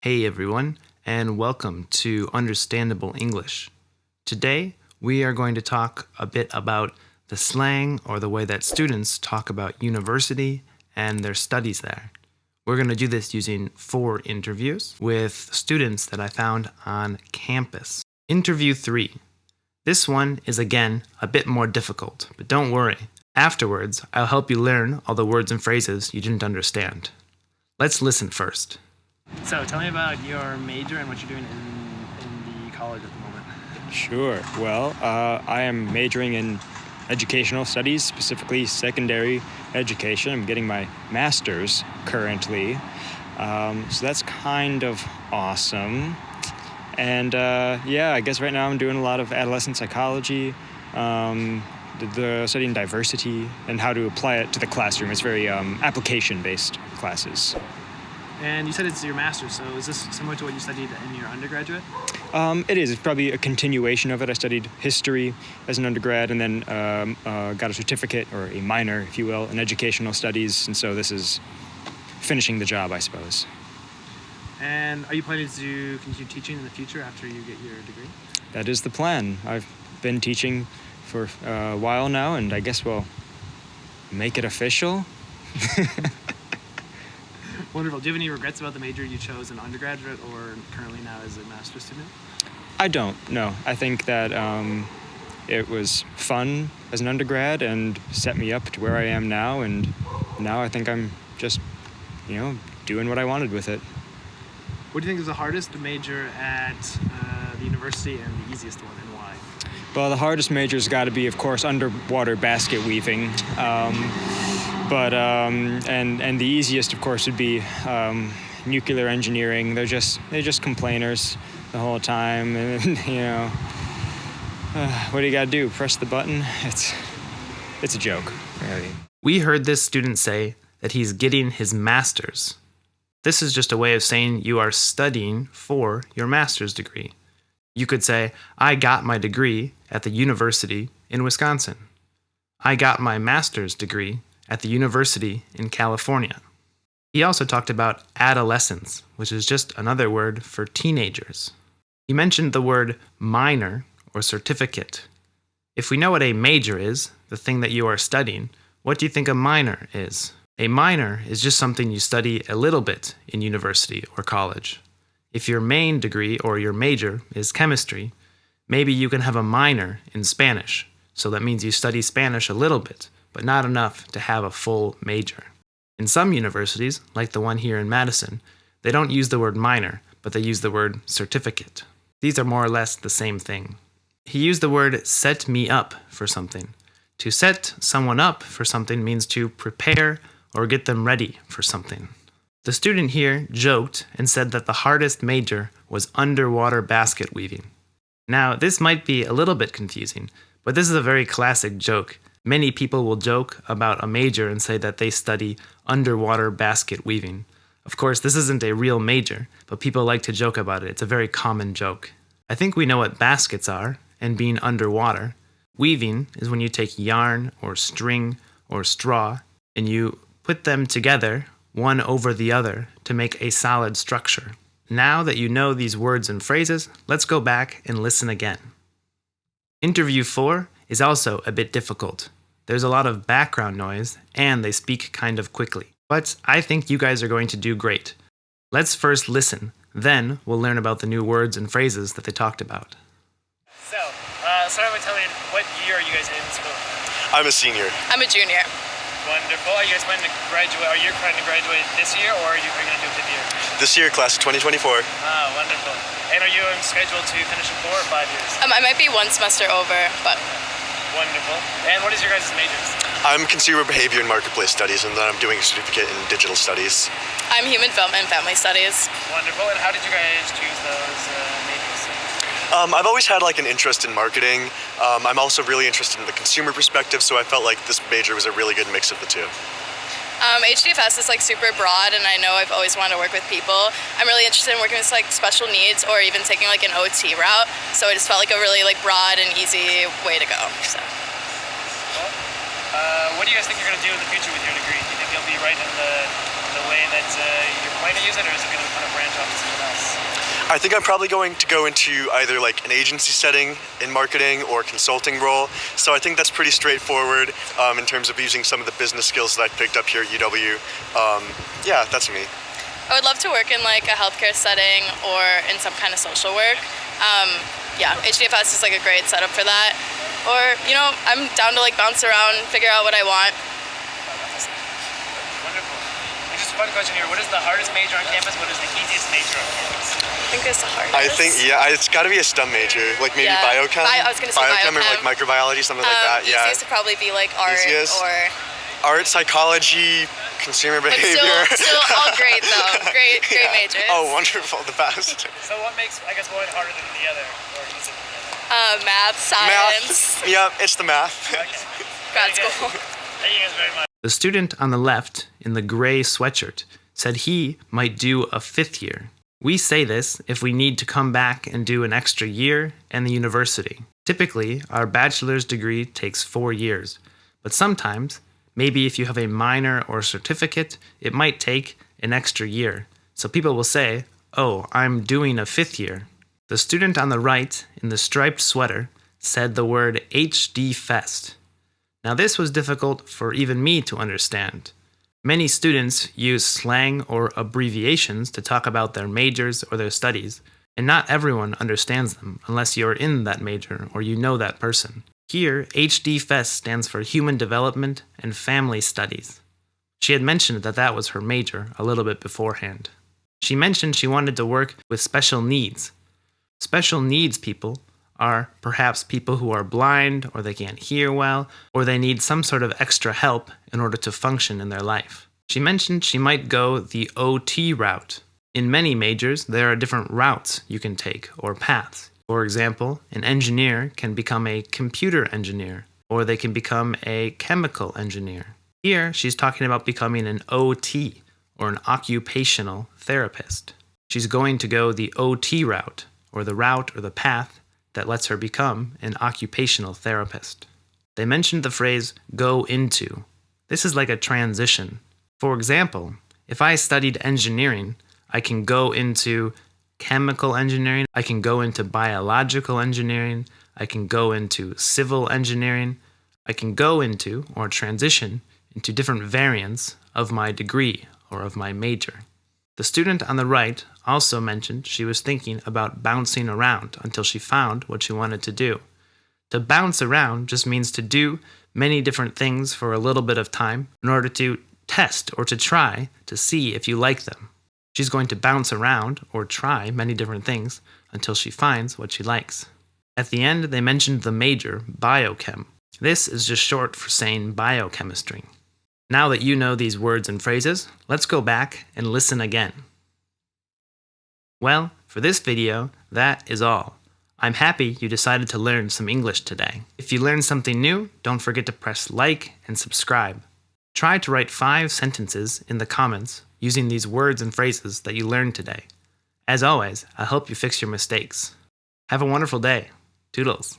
Hey everyone, and welcome to Understandable English. Today, we are going to talk a bit about the slang or the way that students talk about university and their studies there. We're going to do this using 4 interviews with students that I found on campus. Interview 3. This one is again a bit more difficult, but don't worry. Afterwards, I'll help you learn all the words and phrases you didn't understand. Let's listen first. So tell me about your major and what you're doing in the college at the moment. Sure. Well, I am majoring in educational studies, specifically secondary education. I'm getting my master's currently. So that's kind of awesome. And I guess right now I'm doing a lot of adolescent psychology, studying diversity and how to apply it to the classroom. It's very application-based classes. And you said it's your master's, so is this similar to what you studied in your undergraduate? It is. It's probably a continuation of it. I studied history as an undergrad and then got a certificate, or a minor, if you will, in educational studies. And so this is finishing the job, I suppose. And are you planning to continue teaching in the future after you get your degree? That is the plan. I've been teaching for a while now, and I guess we'll make it official. Wonderful. Do you have any regrets about the major you chose in undergraduate or currently now as a master's student? I don't, no. I think that it was fun as an undergrad and set me up to where I am now, and now I think I'm just, doing what I wanted with it. What do you think is the hardest major at the university and the easiest one, and why? Well, the hardest major's got to be, of course, underwater basket weaving. And the easiest, of course, would be nuclear engineering. They're just complainers the whole time, and what do you gotta do? Press the button? It's a joke, really. We heard this student say that he's getting his master's. This is just a way of saying you are studying for your master's degree. You could say, I got my degree at the university in Wisconsin. I got my master's degree at the university in California. He also talked about adolescence, which is just another word for teenagers. He mentioned the word minor or certificate. If we know what a major is, the thing that you are studying, what do you think a minor is? A minor is just something you study a little bit in university or college. If your main degree or your major is chemistry, maybe you can have a minor in Spanish. So that means you study Spanish a little bit, but not enough to have a full major. In some universities, like the one here in Madison, they don't use the word minor, but they use the word certificate. These are more or less the same thing. He used the word set me up for something. To set someone up for something means to prepare or get them ready for something. The student here joked and said that the hardest major was underwater basket weaving. Now, this might be a little bit confusing, but this is a very classic joke. Many people will joke about a major and say that they study underwater basket weaving. Of course, this isn't a real major, but people like to joke about it. It's a very common joke. I think we know what baskets are, and being underwater. Weaving is when you take yarn or string or straw and you put them together, one over the other, to make a solid structure. Now that you know these words and phrases, let's go back and listen again. Interview 4 is also a bit difficult. There's a lot of background noise, and they speak kind of quickly. But I think you guys are going to do great. Let's first listen, then we'll learn about the new words and phrases that they talked about. So, start by telling me, what year are you guys in school? I'm a senior. I'm a junior. Wonderful. Are you guys planning to graduate? Are you planning to graduate this year, or are you going to do a fifth year? This year, class of 2024. Wonderful. And are you scheduled to finish in 4 or 5 years? I might be one semester over, but... Wonderful. And what is your guys' majors? I'm consumer behavior and marketplace studies, and then I'm doing a certificate in digital studies. I'm human development and family studies. Wonderful. And how did you guys choose those majors? I've always had an interest in marketing. I'm also really interested in the consumer perspective, so I felt like this major was a really good mix of the two. HDFS is super broad, and I know I've always wanted to work with people. I'm really interested in working with special needs or even taking an OT route. So it just felt like a really broad and easy way to go. So. Cool. What do you guys think you're going to do in the future with your degree? Do you think you'll be right in the way that you're planning to use it, or is it going to kind of branch off to something else? I think I'm probably going to go into either like an agency setting in marketing or consulting role. So I think that's pretty straightforward in terms of using some of the business skills that I picked up here at UW. Yeah, that's me. I would love to work in like a healthcare setting or in some kind of social work. Yeah, HDFS is like a great setup for that. Or, you know, I'm down to like bounce around, figure out what I want. Wonderful. And just one question here. What is the hardest major on campus? What is the easiest major on campus? I think it's the hardest. I think, yeah, it's got to be a STEM major, like maybe biochem. I was gonna say biochem or like microbiology, something like that. Yeah. Easiest would probably be like art or art, psychology, consumer behavior. Still all great though. Great majors. Oh, wonderful, the best. So what makes, I guess, one harder than the other, or is it? Math, science. Math. Yeah, it's the math. Okay. Grad school. Thank you guys very much. The student on the left in the gray sweatshirt said he might do a 5th year. We say this if we need to come back and do an extra year in the university. Typically, our bachelor's degree takes 4 years, but sometimes, maybe if you have a minor or certificate, it might take an extra year. So people will say, oh, I'm doing a 5th year. The student on the right in the striped sweater said the word HD Fest. Now this was difficult for even me to understand. Many students use slang or abbreviations to talk about their majors or their studies, and not everyone understands them unless you're in that major or you know that person. Here, HD Fest stands for Human Development and Family Studies. She had mentioned that that was her major a little bit beforehand. She mentioned she wanted to work with special needs. Special needs people are perhaps people who are blind, or they can't hear well, or they need some sort of extra help in order to function in their life. She mentioned she might go the OT route. In many majors, there are different routes you can take, or paths. For example, an engineer can become a computer engineer, or they can become a chemical engineer. Here, she's talking about becoming an OT, or an occupational therapist. She's going to go the OT route, or the route or the path that lets her become an occupational therapist. They mentioned the phrase go into. This is like a transition. For example, if I studied engineering, I can go into chemical engineering, I can go into biological engineering, I can go into civil engineering, I can go into or transition into different variants of my degree or of my major. The student on the right also mentioned she was thinking about bouncing around until she found what she wanted to do. To bounce around just means to do many different things for a little bit of time in order to test or to try to see if you like them. She's going to bounce around or try many different things until she finds what she likes. At the end, they mentioned the major, biochem. This is just short for saying biochemistry. Now that you know these words and phrases, let's go back and listen again. Well, for this video, that is all. I'm happy you decided to learn some English today. If you learned something new, don't forget to press like and subscribe. Try to write 5 sentences in the comments using these words and phrases that you learned today. As always, I hope you fix your mistakes. Have a wonderful day. Toodles.